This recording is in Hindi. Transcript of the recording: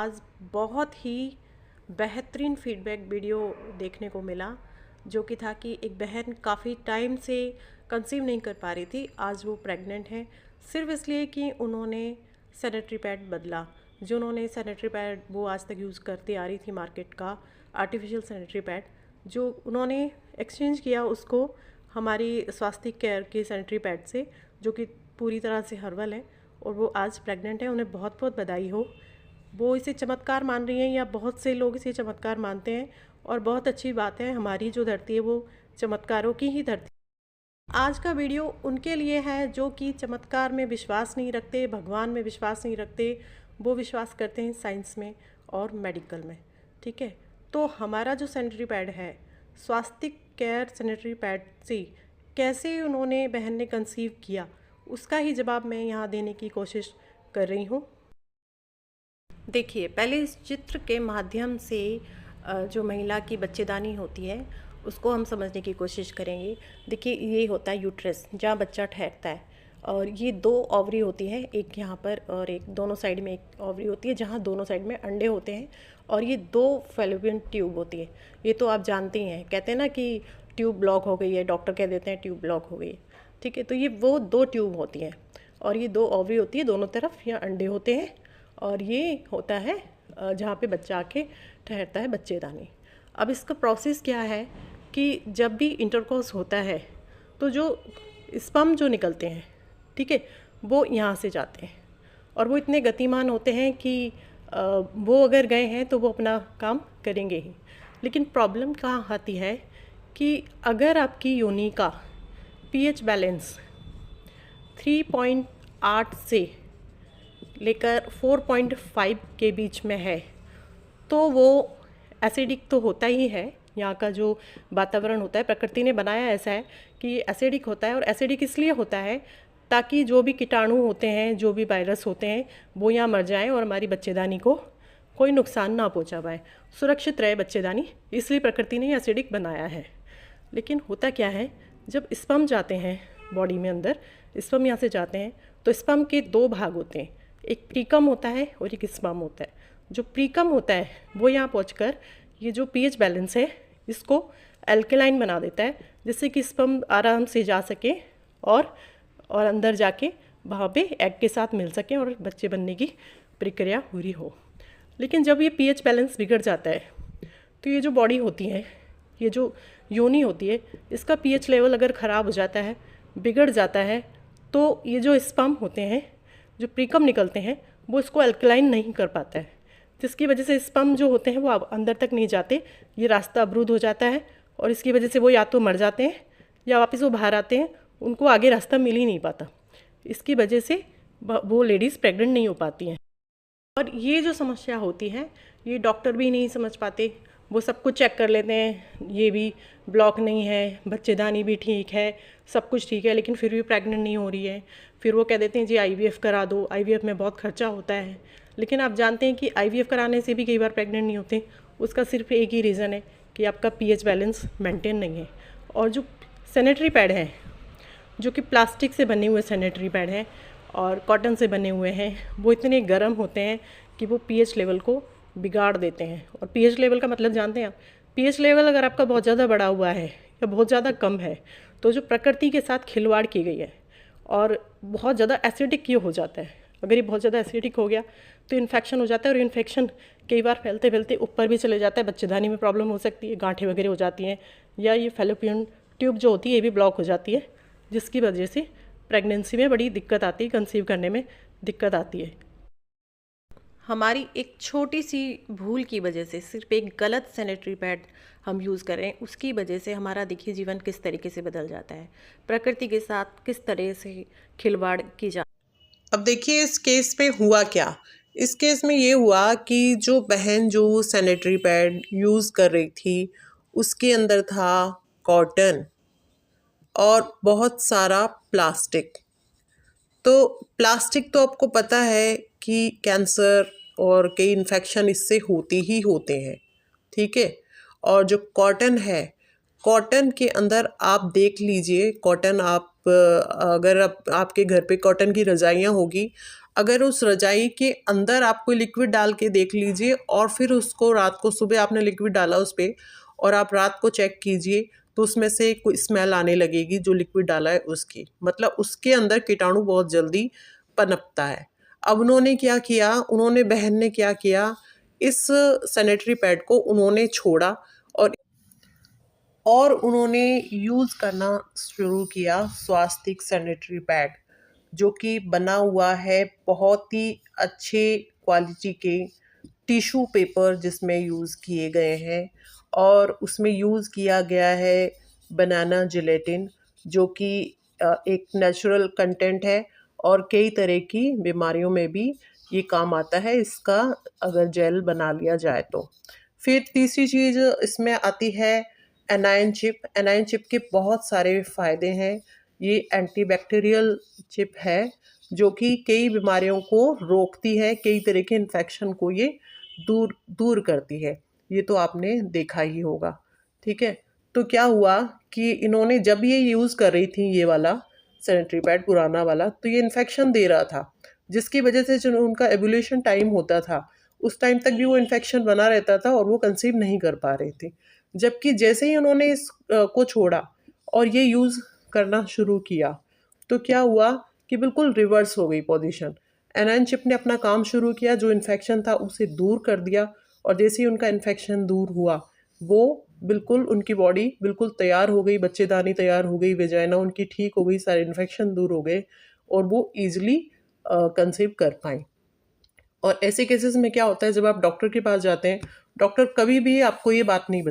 आज बहुत ही बेहतरीन फीडबैक वीडियो देखने को मिला, जो कि था कि एक बहन काफ़ी टाइम से कंसीव नहीं कर पा रही थी। आज वो प्रेग्नेंट है सिर्फ इसलिए कि उन्होंने सैनिटरी पैड बदला। जो उन्होंने सैनिटरी पैड वो आज तक यूज़ करती आ रही थी, मार्केट का आर्टिफिशियल सैनिटरी पैड, जो उन्होंने एक्सचेंज किया उसको हमारी स्वास्थ्य केयर के सैनिटरी पैड से, जो कि पूरी तरह से हर्बल है, और वो आज प्रेग्नेंट है। उन्हें बहुत बहुत बधाई हो। वो इसे चमत्कार मान रही हैं, या बहुत से लोग इसे चमत्कार मानते हैं, और बहुत अच्छी बात है। हमारी जो धरती है वो चमत्कारों की ही धरती। आज का वीडियो उनके लिए है जो कि चमत्कार में विश्वास नहीं रखते, भगवान में विश्वास नहीं रखते, वो विश्वास करते हैं साइंस में और मेडिकल में। ठीक है, तो हमारा जो सैनिटरी पैड है, स्वास्थ्य केयर सैनिटरी पैड से कैसे उन्होंने बहन ने कंसीव किया, उसका ही जवाब मैं यहाँ देने की कोशिश कर रही हूँ। देखिए, पहले इस चित्र के माध्यम से जो महिला की बच्चेदानी होती है उसको हम समझने की कोशिश करेंगे। देखिए, ये होता है यूट्रस, जहाँ बच्चा ठहरता है, और ये दो ओवरी होती है, एक यहाँ पर और एक दोनों साइड में एक ओवरी होती है, जहाँ दोनों साइड में अंडे होते हैं, और ये दो फैलोपियन ट्यूब होती है। ये तो आप जानते ही हैं, कहते हैं ना कि ट्यूब ब्लॉक हो गई है, डॉक्टर कह देते हैं ट्यूब ब्लॉक हो गई है। ठीक है, तो ये वो दो ट्यूब होती हैं, और ये दो ओवरी होती है, दोनों तरफ यहाँ अंडे होते हैं, और ये होता है जहाँ पे बच्चा आके ठहरता है, बच्चेदानी। अब इसका प्रोसेस क्या है कि जब भी इंटरकोर्स होता है तो जो स्पर्म जो निकलते हैं, ठीक है, वो यहाँ से जाते हैं, और वो इतने गतिमान होते हैं कि वो अगर गए हैं तो वो अपना काम करेंगे ही। लेकिन प्रॉब्लम कहाँ आती है कि अगर आपकी योनि का पीएच बैलेंस 3.8 से लेकर 4.5 के बीच में है, तो वो एसिडिक तो होता ही है। यहाँ का जो वातावरण होता है, प्रकृति ने बनाया ऐसा है कि एसिडिक होता है, और एसिडिक इसलिए होता है ताकि जो भी कीटाणु होते हैं, जो भी वायरस होते हैं, वो यहाँ मर जाएं और हमारी बच्चेदानी को कोई नुकसान ना पहुँचा पाए, सुरक्षित रहे बच्चेदानी। इसलिए प्रकृति ने एसिडिक बनाया है। लेकिन होता क्या है, जब स्पर्म जाते हैं बॉडी में अंदर, स्पर्म यहाँ से जाते हैं, तो स्पर्म के दो भाग होते हैं, एक प्रीकम होता है और एक स्पर्म होता है। जो प्रीकम होता है वो यहाँ पहुँचकर ये जो पीएच बैलेंस है इसको अल्कलाइन बना देता है, जिससे कि स्पर्म आराम से जा सके और अंदर जाके वहाँ पे एग के साथ मिल सके और बच्चे बनने की प्रक्रिया पूरी हो। लेकिन जब ये पीएच बैलेंस बिगड़ जाता है, तो ये जो बॉडी होती है, ये जो योनि होती है, इसका पीएच लेवल अगर ख़राब हो जाता है, बिगड़ जाता है, तो ये जो स्पर्म होते हैं, जो प्रीकम निकलते हैं, वो इसको अल्कलाइन नहीं कर पाता है, जिसकी वजह से स्पर्म जो होते हैं वो अब अंदर तक नहीं जाते। ये रास्ता अवरुद्ध हो जाता है, और इसकी वजह से वो या तो मर जाते हैं या वापस वो बाहर आते हैं, उनको आगे रास्ता मिल ही नहीं पाता। इसकी वजह से वो लेडीज़ प्रेग्नेंट नहीं हो पाती हैं। और ये जो समस्या होती है, ये डॉक्टर भी नहीं समझ पाते। वो सब कुछ चेक कर लेते हैं, ये भी ब्लॉक नहीं है, बच्चेदानी भी ठीक है, सब कुछ ठीक है, लेकिन फिर भी प्रेग्नेंट नहीं हो रही है। फिर वो कह देते हैं जी आईवीएफ करा दो, आईवीएफ में बहुत खर्चा होता है। लेकिन आप जानते हैं कि आईवीएफ कराने से भी कई बार प्रेग्नेंट नहीं होते। उसका सिर्फ एक ही रीज़न है कि आपका पीएच बैलेंस मेंटेन नहीं है। और जो सैनिटरी पैड हैं, जो कि प्लास्टिक से बने हुए सैनिटरी पैड हैं और कॉटन से बने हुए हैं, वो इतने गर्म होते हैं कि वो पीएच लेवल को बिगाड़ देते हैं। और पीएच लेवल का मतलब जानते हैं आप? पीएच लेवल अगर आपका बहुत ज़्यादा बढ़ा हुआ है या बहुत ज़्यादा कम है, तो जो प्रकृति के साथ खिलवाड़ की गई है, और बहुत ज़्यादा एसिडिक ये हो जाता है। अगर ये बहुत ज़्यादा एसिडिक हो गया तो इन्फेक्शन हो जाता है, और इन्फेक्शन कई बार फैलते फैलते ऊपर भी चले जाता है, बच्चेदानी में प्रॉब्लम हो सकती है, गांठें वगैरह हो जाती हैं, या ये फैलोपियन ट्यूब जो होती है ये भी ब्लॉक हो जाती है, जिसकी वजह से प्रेगनेंसी में बड़ी दिक्कत आती है, कंसीव करने में दिक्कत आती है। हमारी एक छोटी सी भूल की वजह से, सिर्फ एक गलत सैनिटरी पैड हम यूज़ कर रहे हैं, उसकी वजह से हमारा देखिए जीवन किस तरीके से बदल जाता है, प्रकृति के साथ किस तरह से खिलवाड़ की जा। अब देखिए इस केस पे हुआ क्या। इस केस में ये हुआ कि जो बहन जो सैनिटरी पैड यूज़ कर रही थी, उसके अंदर था कॉटन और बहुत सारा प्लास्टिक। तो प्लास्टिक तो आपको पता है कि कैंसर और कई इन्फेक्शन इससे होते ही होते हैं, ठीक है। और जो कॉटन है, कॉटन के अंदर आप देख लीजिए, कॉटन आप अगर आपके घर पे कॉटन की रज़ाइयाँ होगी, अगर उस रजाई के अंदर आप कोई लिक्विड डाल के देख लीजिए और फिर उसको रात को, सुबह आपने लिक्विड डाला उस पर और आप रात को चेक कीजिए तो उसमें से कोई स्मेल आने लगेगी जो लिक्विड डाला है उसकी, मतलब उसके अंदर कीटाणु बहुत जल्दी पनपता है। अब उन्होंने क्या किया, उन्होंने, बहन ने क्या किया, इस सैनिटरी पैड को उन्होंने छोड़ा और उन्होंने यूज़ करना शुरू किया स्वास्तिक सैनिटरी पैड, जो कि बना हुआ है बहुत ही अच्छे क्वालिटी के टिश्यू पेपर जिसमें यूज़ किए गए हैं और उसमें यूज़ किया गया है बनाना जिलेटिन, जो कि एक नेचुरल कंटेंट है और कई तरह की बीमारियों में भी ये काम आता है इसका, अगर जेल बना लिया जाए तो। फिर तीसरी चीज़ इसमें आती है एनायन चिप। एनायन चिप के बहुत सारे फ़ायदे हैं। ये एंटीबैक्टीरियल चिप है जो कि कई बीमारियों को रोकती है, कई तरह के इन्फेक्शन को ये दूर दूर करती है। ये तो आपने देखा ही होगा, ठीक है। तो क्या हुआ कि इन्होंने जब ये यूज़ कर रही थी ये वाला सैनिटरी पैड पुराना वाला, तो ये इन्फेक्शन दे रहा था, जिसकी वजह से जो उनका एवोल्यूशन टाइम होता था उस टाइम तक भी वो इन्फेक्शन बना रहता था और वो कंसीव नहीं कर पा रहे थे। जबकि जैसे ही उन्होंने इस को छोड़ा और ये यूज़ करना शुरू किया तो क्या हुआ कि बिल्कुल रिवर्स हो गई पोजीशन। एनायन चिप ने अपना काम शुरू किया, जो इन्फेक्शन था उसे दूर कर दिया और जैसे ही उनका इन्फेक्शन दूर हुआ वो बिल्कुल, उनकी बॉडी बिल्कुल तैयार हो गई, बच्चेदानी तैयार हो गई, वेजाइना उनकी ठीक हो गई, सारे इन्फेक्शन दूर हो गए और वो ईजिली कंसीव कर पाएँ। और ऐसे केसेस में क्या होता है, जब आप डॉक्टर के पास जाते हैं, डॉक्टर कभी भी आपको ये बात नहीं बताते